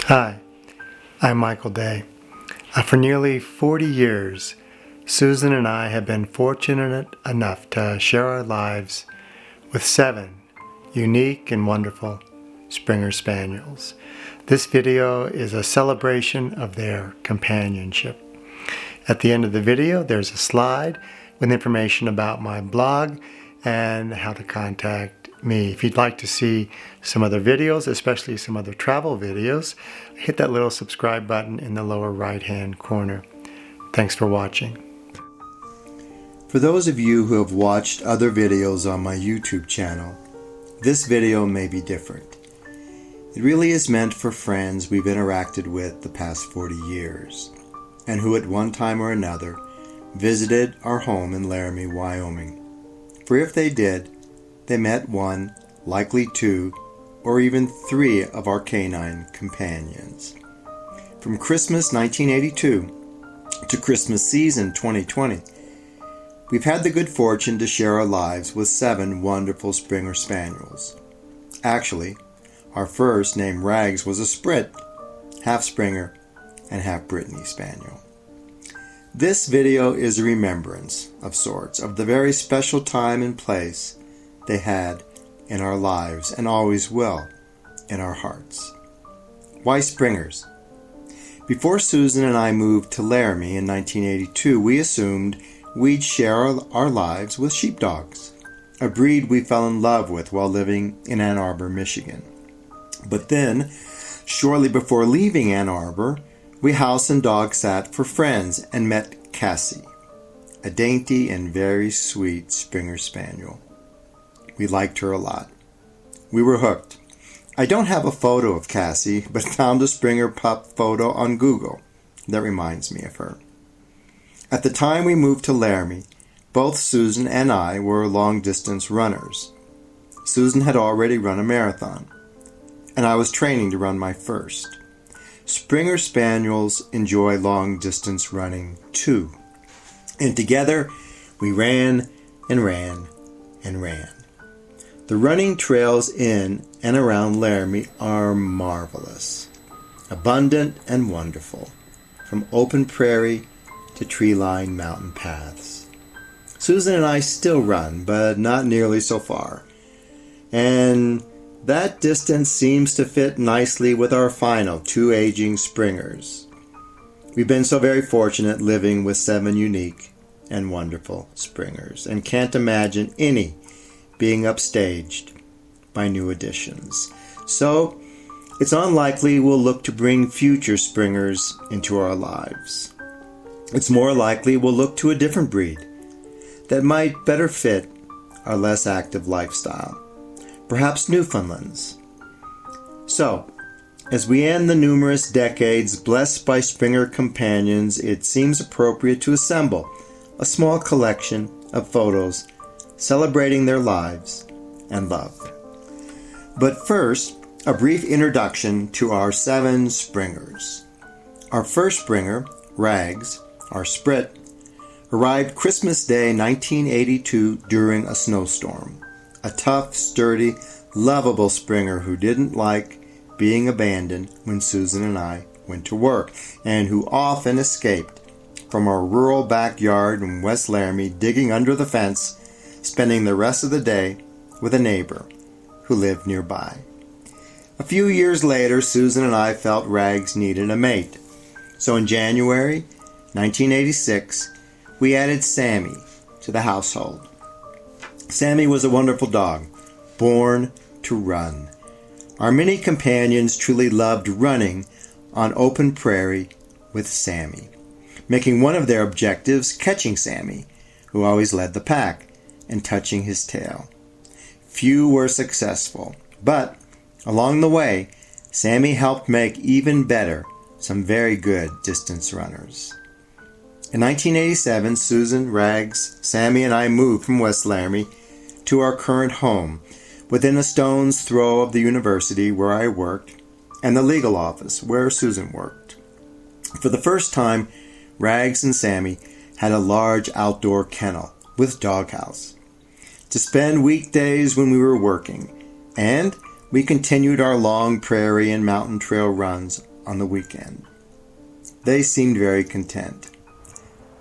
Hi, I'm Michael Day. For nearly 40 years, Susan and I have been fortunate enough to share our lives with 7 unique and wonderful Springer Spaniels. This video is a celebration of their companionship. At the end of the video, there's a slide with information about my blog and how to contact me. If you'd like to see some other videos, especially some other travel videos, hit that little subscribe button in the lower right-hand corner. Thanks for watching. For those of you who have watched other videos on my YouTube channel, this video may be different. It really is meant for friends we've interacted with the past 40 years, and who at one time or another visited our home in Laramie, Wyoming. For if they did, they met 1, likely 2, or even 3 of our canine companions. From Christmas 1982 to Christmas season 2020, we've had the good fortune to share our lives with 7 wonderful Springer Spaniels. Actually, our first, named Rags, was a split, half Springer and half Brittany Spaniel. This video is a remembrance, of sorts, of the very special time and place they had in our lives and always will in our hearts. Why Springers? Before Susan and I moved to Laramie in 1982, we assumed we'd share our lives with sheepdogs, a breed we fell in love with while living in Ann Arbor, Michigan. But then, shortly before leaving Ann Arbor, we house and dog sat for friends and met Cassie, a dainty and very sweet Springer Spaniel. We liked her a lot. We were hooked. I don't have a photo of Cassie, but found a Springer pup photo on Google. That reminds me of her. At the time we moved to Laramie, both Susan and I were long-distance runners. Susan had already run a marathon, and I was training to run my first. Springer Spaniels enjoy long-distance running too. And together, we ran and ran and ran. The running trails in and around Laramie are marvelous, abundant and wonderful, from open prairie to tree-lined mountain paths. Susan and I still run, but not nearly so far. And that distance seems to fit nicely with our final 2 aging Springers. We've been so very fortunate living with 7 unique and wonderful Springers, and can't imagine any being upstaged by new additions. So, it's unlikely we'll look to bring future Springers into our lives. It's more likely we'll look to a different breed that might better fit our less active lifestyle. Perhaps Newfoundlands. So, as we end the numerous decades blessed by Springer companions, it seems appropriate to assemble a small collection of photos celebrating their lives and love. But first, a brief introduction to our 7 Springers. Our first Springer, Rags, our Sprit, arrived Christmas Day 1982 during a snowstorm. A tough, sturdy, lovable Springer who didn't like being abandoned when Susan and I went to work, and who often escaped from our rural backyard in West Laramie, digging under the fence, spending the rest of the day with a neighbor who lived nearby. A few years later, Susan and I felt Rags needed a mate. So in January 1986, we added Sammy to the household. Sammy was a wonderful dog, born to run. Our many companions truly loved running on open prairie with Sammy, making one of their objectives catching Sammy, who always led the pack, and touching his tail. Few were successful, but along the way, Sammy helped make even better some very good distance runners. In 1987, Susan, Rags, Sammy, and I moved from West Laramie to our current home, within a stone's throw of the university where I worked and the legal office where Susan worked. For the first time, Rags and Sammy had a large outdoor kennel with doghouse to spend weekdays when we were working, and we continued our long prairie and mountain trail runs on the weekend. They seemed very content.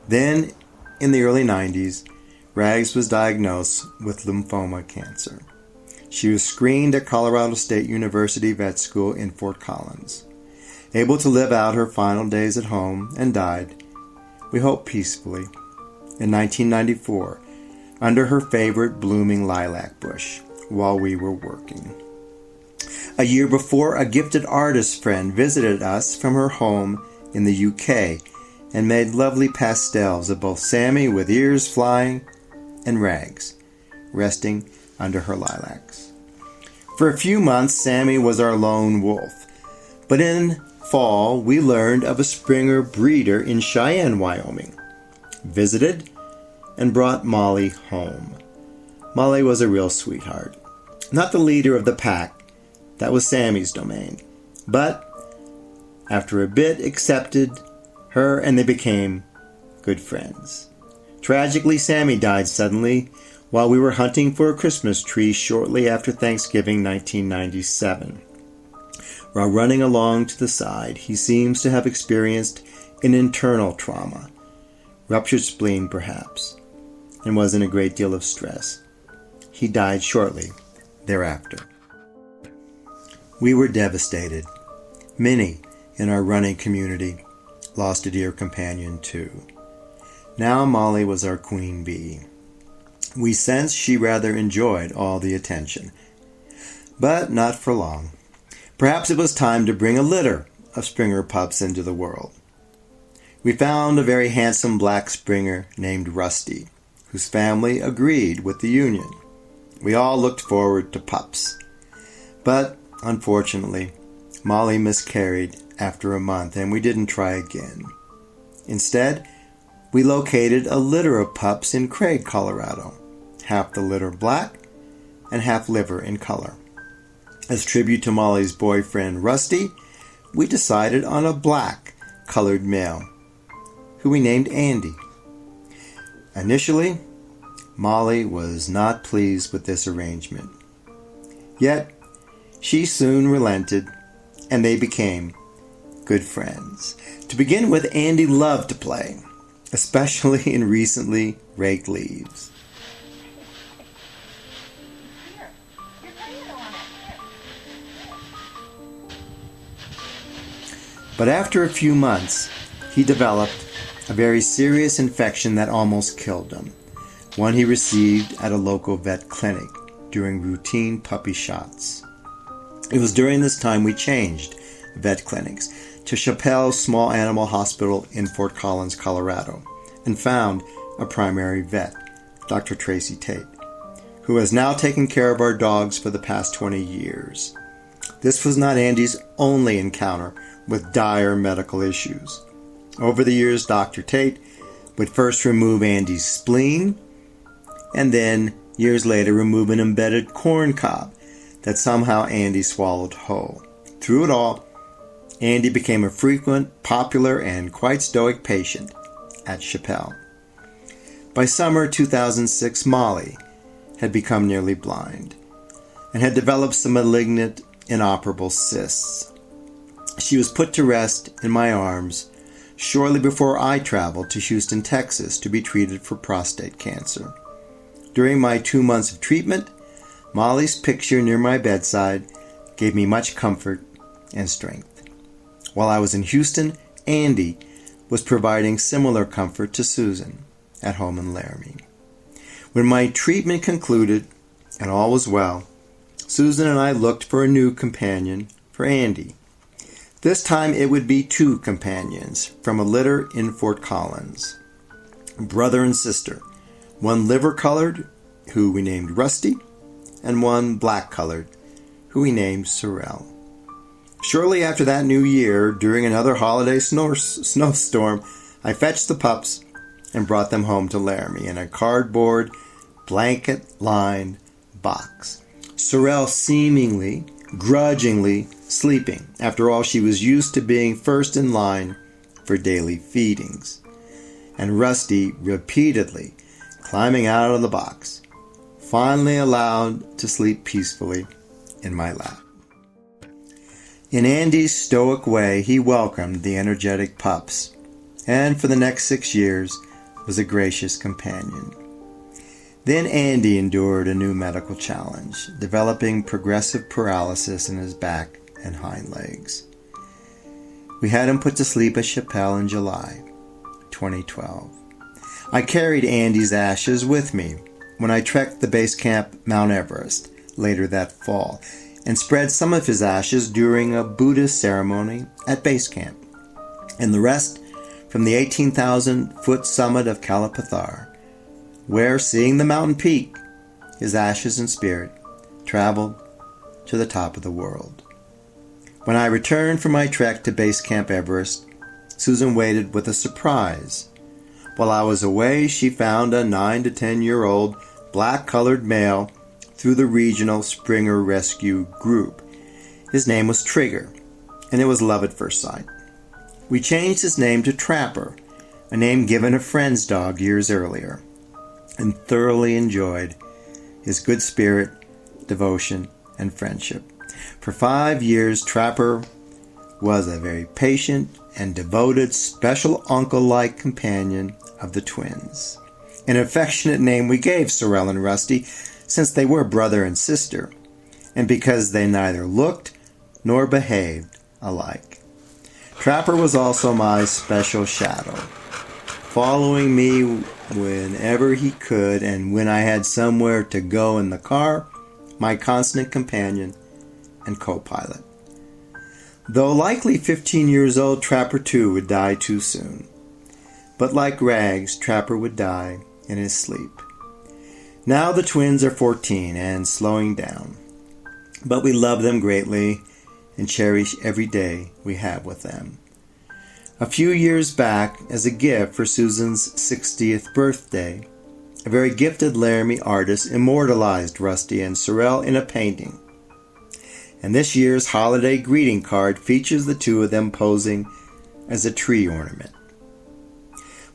Then, in the early 90s, Rags was diagnosed with lymphoma cancer. She was screened at Colorado State University Vet School in Fort Collins, able to live out her final days at home, and died, we hope peacefully, in 1994, under her favorite blooming lilac bush while we were working. A year before, a gifted artist friend visited us from her home in the UK and made lovely pastels of both Sammy with ears flying and Rags resting under her lilacs. For a few months, Sammy was our lone wolf, but in fall we learned of a Springer breeder in Cheyenne, Wyoming, visited, and brought Molly home. Molly was a real sweetheart, not the leader of the pack. That was Sammy's domain, but after a bit accepted her and they became good friends. Tragically, Sammy died suddenly while we were hunting for a Christmas tree shortly after Thanksgiving 1997. While running along to the side, he seems to have experienced an internal trauma, ruptured spleen perhaps, and was in a great deal of stress. He died shortly thereafter. We were devastated. Many in our running community lost a dear companion too. Now Molly was our queen bee. We sensed she rather enjoyed all the attention, but not for long. Perhaps it was time to bring a litter of Springer pups into the world. We found a very handsome black Springer named Rusty, whose family agreed with the union. We all looked forward to pups. But, unfortunately, Molly miscarried after a month and we didn't try again. Instead, we located a litter of pups in Craig, Colorado, half the litter black and half liver in color. As tribute to Molly's boyfriend, Rusty, we decided on a black colored male, who we named Andy. Initially, Molly was not pleased with this arrangement. Yet, she soon relented, and they became good friends. To begin with, Andy loved to play, especially in recently raked leaves. But after a few months, he developed a very serious infection that almost killed him, one he received at a local vet clinic during routine puppy shots. It was during this time we changed vet clinics to Chappelle's Small Animal Hospital in Fort Collins, Colorado, and found a primary vet, Dr. Tracy Tate, who has now taken care of our dogs for the past 20 years. This was not Andy's only encounter with dire medical issues. Over the years, Dr. Tate would first remove Andy's spleen, and then, years later, remove an embedded corn cob that somehow Andy swallowed whole. Through it all, Andy became a frequent, popular, and quite stoic patient at Chappelle. By summer 2006, Molly had become nearly blind and had developed some malignant, inoperable cysts. She was put to rest in my arms shortly before I traveled to Houston, Texas to be treated for prostate cancer. During my 2 months of treatment, Molly's picture near my bedside gave me much comfort and strength. While I was in Houston, Andy was providing similar comfort to Susan at home in Laramie. When my treatment concluded and all was well, Susan and I looked for a new companion for Andy. This time it would be 2 companions from a litter in Fort Collins, brother and sister, one liver-colored, who we named Rusty, and one black-colored, who we named Sorrel. Shortly after that new year, during another holiday snowstorm, I fetched the pups and brought them home to Laramie in a cardboard, blanket-lined box. Sorrel seemingly, grudgingly sleeping. After all, she was used to being first in line for daily feedings. And Rusty repeatedly climbing out of the box, finally allowed to sleep peacefully in my lap. In Andy's stoic way, he welcomed the energetic pups, and for the next 6 years was a gracious companion. Then Andy endured a new medical challenge, developing progressive paralysis in his back and hind legs. We had him put to sleep at Chappelle in July 2012. I carried Andy's ashes with me when I trekked the base camp Mount Everest later that fall, and spread some of his ashes during a Buddhist ceremony at base camp, and the rest from the 18,000-foot summit of Kalapathar, where, seeing the mountain peak, his ashes and spirit traveled to the top of the world. When I returned from my trek to base camp Everest, Susan waited with a surprise. While I was away, she found a 9 to 10-year-old black-colored male through the regional Springer Rescue Group. His name was Trigger, and it was love at first sight. We changed his name to Trapper, a name given a friend's dog years earlier, and thoroughly enjoyed his good spirit, devotion, and friendship. For 5 years, Trapper was a very patient and devoted special uncle-like companion of the twins, an affectionate name we gave Sorrel and Rusty since they were brother and sister, and because they neither looked nor behaved alike. Trapper was also my special shadow, following me whenever he could, and when I had somewhere to go in the car, my constant companion and co-pilot. Though likely 15 years old, Trapper too would die too soon. But like Rags, Trapper would die in his sleep. Now the twins are 14 and slowing down, but we love them greatly and cherish every day we have with them. A few years back, as a gift for Susan's 60th birthday, a very gifted Laramie artist immortalized Rusty and Sorrel in a painting. And this year's holiday greeting card features the two of them posing as a tree ornament.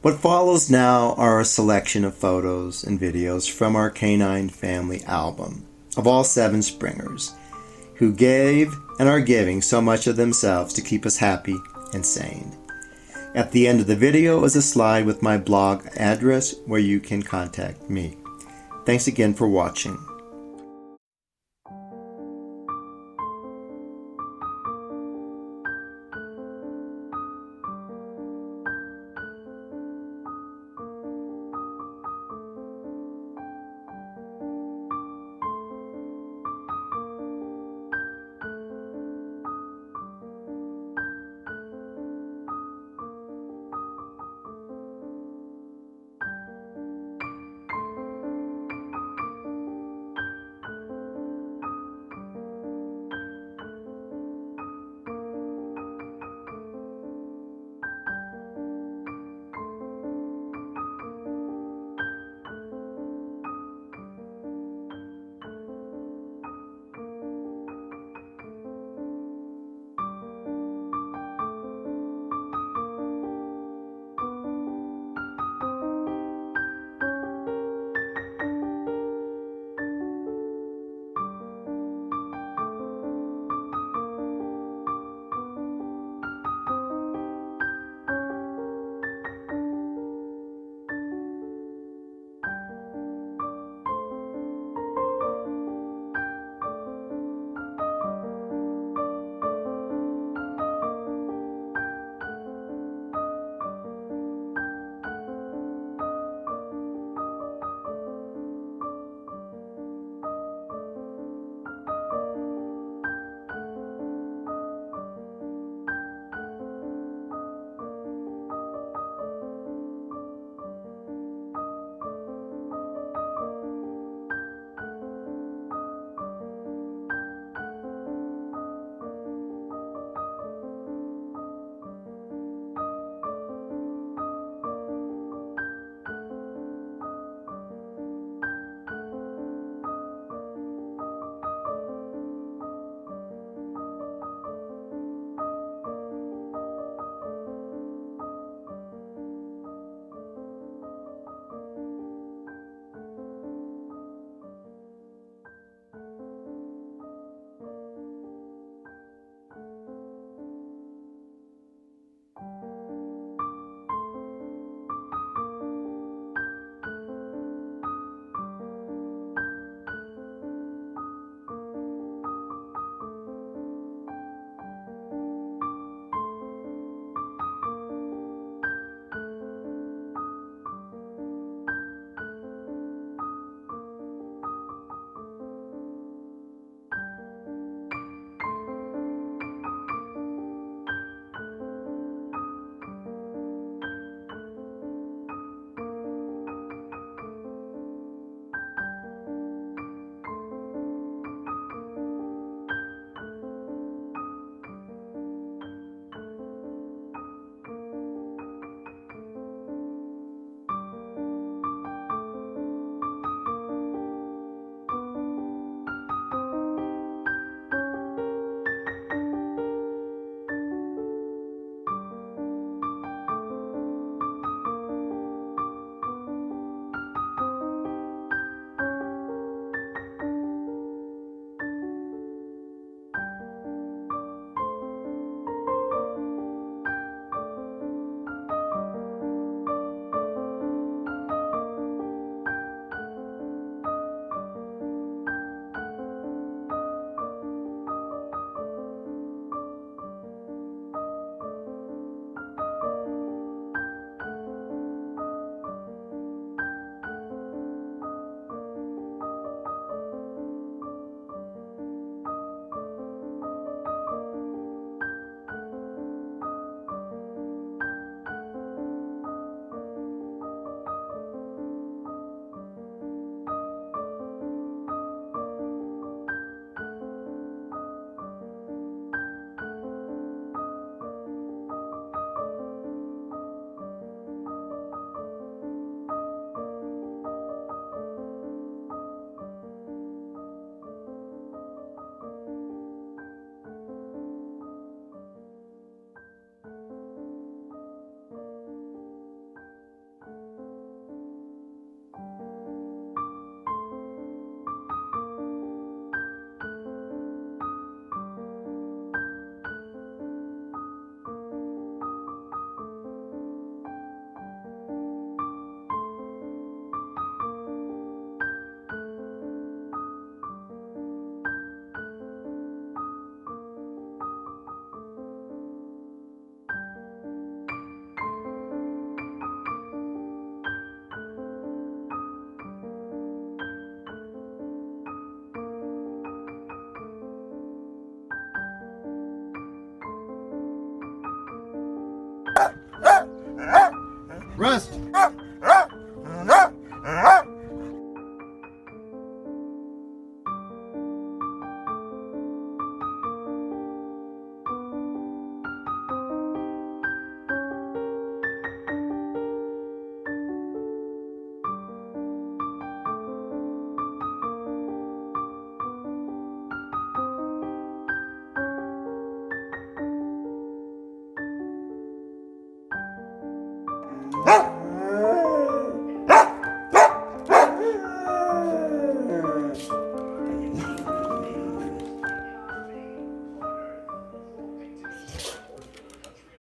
What follows now are a selection of photos and videos from our Canine Family album of all 7 Springers, who gave and are giving so much of themselves to keep us happy and sane. At the end of the video is a slide with my blog address where you can contact me. Thanks again for watching. Rust!